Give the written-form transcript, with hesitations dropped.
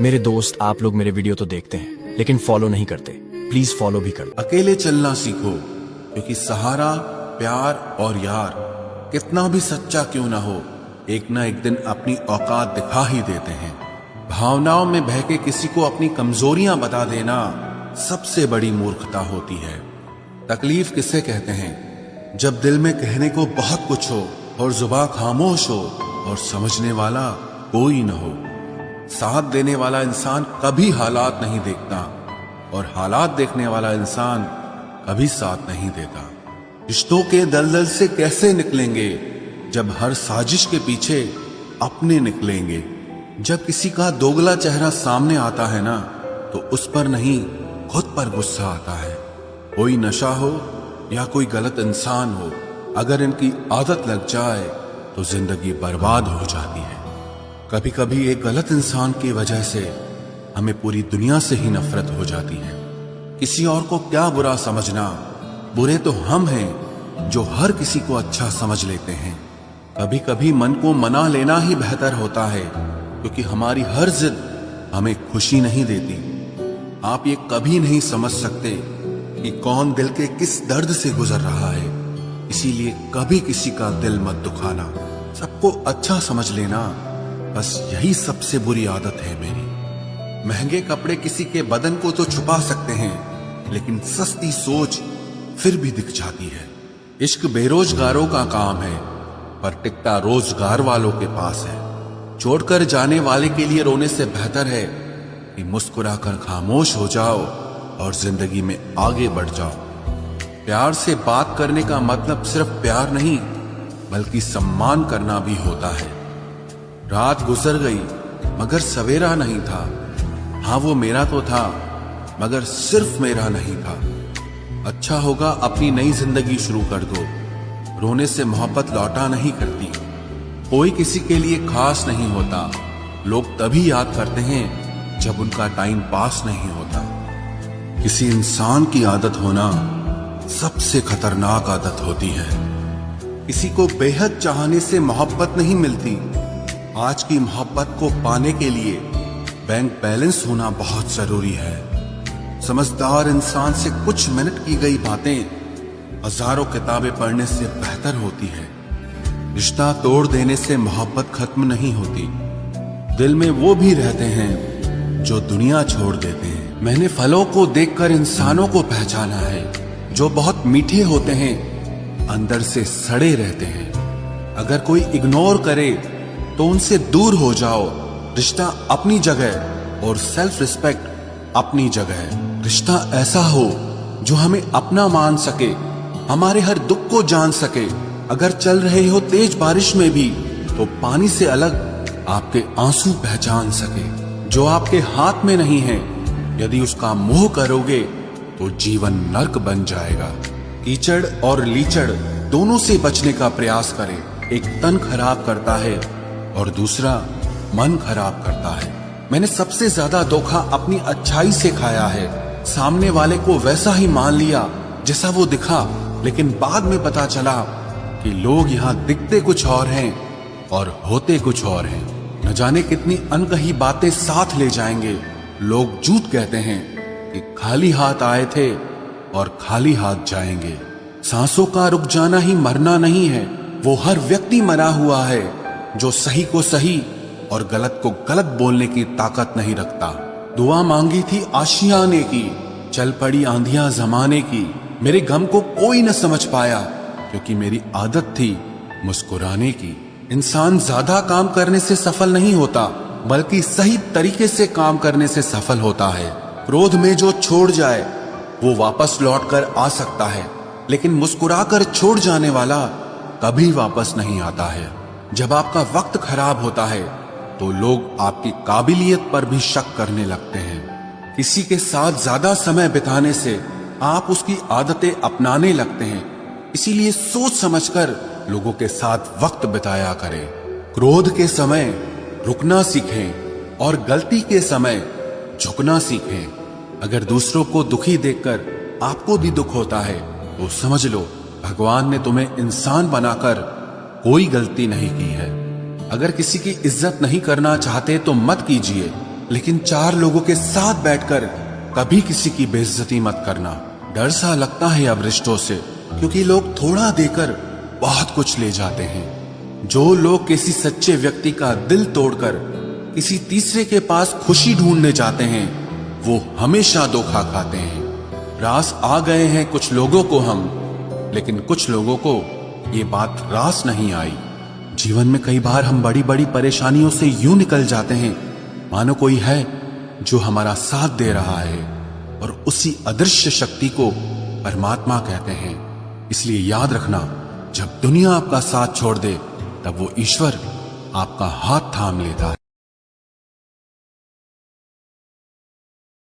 मेरे दोस्त, आप लोग मेरे वीडियो तो देखते हैं लेकिन फॉलो नहीं करते। प्लीज फॉलो भी कर लो। अकेले चलना सीखो, क्योंकि सहारा, प्यार और यार कितना भी सच्चा क्यों ना हो, एक ना एक दिन अपनी औकात दिखा ही देते हैं। भावनाओं में बहके किसी को अपनी कमजोरियां बता देना सबसे बड़ी मूर्खता होती है। तकलीफ किसे कहते हैं? जब दिल में कहने को बहुत कुछ हो और जुबान खामोश हो और समझने वाला कोई न हो। साथ देने वाला इंसान कभी हालात नहीं देखता और हालात देखने वाला इंसान कभी साथ नहीं देता। रिश्तों के दलदल से कैसे निकलेंगे जब हर साजिश के पीछे अपने निकलेंगे। जब किसी का दोगला चेहरा सामने आता है ना, तो उस पर नहीं खुद पर गुस्सा आता है। कोई नशा हो या कोई गलत इंसान हो, अगर इनकी आदत लग जाए तो जिंदगी बर्बाद हो जाती है। कभी कभी एक गलत इंसान की वजह से हमें पूरी दुनिया से ही नफरत हो जाती है। किसी और को क्या बुरा समझना, बुरे तो हम हैं जो हर किसी को अच्छा समझ लेते हैं। कभी कभी मन को मना लेना ही बेहतर होता है, क्योंकि हमारी हर जिद हमें खुशी नहीं देती। आप ये कभी नहीं समझ सकते कि कौन दिल के किस दर्द से गुजर रहा है, इसीलिए कभी किसी का दिल मत दुखाना। सबको अच्छा समझ लेना, बस यही सबसे बुरी आदत है मेरी। महंगे कपड़े किसी के बदन को तो छुपा सकते हैं, लेकिन सस्ती सोच फिर भी दिख जाती है। इश्क बेरोजगारों का काम है, पर टिकता रोजगार वालों के पास है। छोड़कर जाने वाले के लिए रोने से बेहतर है कि मुस्कुराकर खामोश हो जाओ और जिंदगी में आगे बढ़ जाओ। प्यार से बात करने का मतलब सिर्फ प्यार नहीं, बल्कि सम्मान करना भी होता है। रात गुजर गई मगर सवेरा नहीं था। हाँ, वो मेरा तो था मगर सिर्फ मेरा नहीं था। अच्छा होगा अपनी नई जिंदगी शुरू कर दो। रोने से मोहब्बत लौटा नहीं करती। कोई किसी के लिए खास नहीं होता। लोग तभी याद करते हैं जब उनका टाइम पास नहीं होता। किसी इंसान की आदत होना सबसे खतरनाक आदत होती है। किसी को बेहद चाहने से मोहब्बत नहीं मिलती। आज की मोहब्बत को पाने के लिए बैंक बैलेंस होना बहुत जरूरी है। समझदार इंसान से कुछ मिनट की गई बातें हजारों किताबें पढ़ने से बेहतर होती है। रिश्ता तोड़ देने से मोहब्बत खत्म नहीं होती। दिल में वो भी रहते हैं जो दुनिया छोड़ देते हैं। मैंने फलों को देखकर इंसानों को पहचाना है, जो बहुत मीठे होते हैं अंदर से सड़े रहते हैं। अगर कोई इग्नोर करे तो उनसे दूर हो जाओ। रिश्ता अपनी जगह और सेल्फ रिस्पेक्ट अपनी जगह। रिश्ता ऐसा हो जो हमें अपना मान सके, हमारे हर दुख को जान सके। अगर चल रहे हो तेज बारिश में भी, तो पानी से अलग आपके आंसू पहचान सके। जो आपके हाथ में नहीं है, यदि उसका मोह करोगे तो जीवन नर्क बन जाएगा। कीचड़ और लीचड़ दोनों से बचने का प्रयास करें। एक तन खराब करता है और दूसरा मन खराब करता है। मैंने सबसे ज्यादा धोखा अपनी अच्छाई से खाया है। सामने वाले को वैसा ही मान लिया जैसा वो दिखा, लेकिन बाद में पता चला कि लोग यहाँ दिखते कुछ और हैं और होते कुछ और हैं। न जाने कितनी अनकही बातें साथ ले जाएंगे। लोग झूठ कहते हैं कि खाली हाथ आए थे और खाली हाथ जाएंगे। सांसों का रुक जाना ही मरना नहीं है। वो हर व्यक्ति मरा हुआ है जो सही को सही और गलत को गलत बोलने की ताकत नहीं रखता। दुआ मांगी थी आशियाने की, चल पड़ी आंधियां जमाने की। मेरे गम को कोई न समझ पाया, क्योंकि मेरी आदत थी मुस्कुराने की। इंसान ज्यादा काम करने से सफल नहीं होता, बल्कि सही तरीके से काम करने से सफल होता है। क्रोध में जो छोड़ जाए वो वापस लौट कर आ सकता है, लेकिन मुस्कुराकर छोड़ जाने वाला कभी वापस नहीं आता है। जब आपका वक्त खराब होता है तो लोग आपकी काबिलियत पर भी शक करने लगते हैं। किसी के साथ ज्यादा समय बिताने से आप उसकी आदतें अपनाने लगते हैं। इसीलिए सोच समझकर लोगों के साथ वक्त बिताया करें। क्रोध के समय रुकना सीखें और गलती के समय झुकना सीखें। अगर दूसरों को दुखी देखकर आपको भी दुख होता है तो समझ लो भगवान ने तुम्हें इंसान बनाकर कोई गलती नहीं की है। अगर किसी की इज्जत नहीं करना चाहते तो मत कीजिए, लेकिन 4 लोगों के साथ बैठकर कभी किसी की बेइज्जती मत करना। डर सा लगता है अब रिश्तों से, क्योंकि लोग थोड़ा देकर बहुत कुछ ले जाते हैं। जो लोग किसी सच्चे व्यक्ति का दिल तोड़कर किसी तीसरे के पास खुशी ढूंढने जाते हैं, वो हमेशा धोखा खाते हैं। रास आ गए हैं कुछ लोगों को हम, लेकिन कुछ लोगों को ये बात रास नहीं आई। जीवन में कई बार हम बड़ी बड़ी परेशानियों से यूं निकल जाते हैं मानो कोई है जो हमारा साथ दे रहा है, और उसी अदृश्य शक्ति को परमात्मा कहते हैं। इसलिए याद रखना, जब दुनिया आपका साथ छोड़ दे, तब वो ईश्वर आपका हाथ थाम लेता है।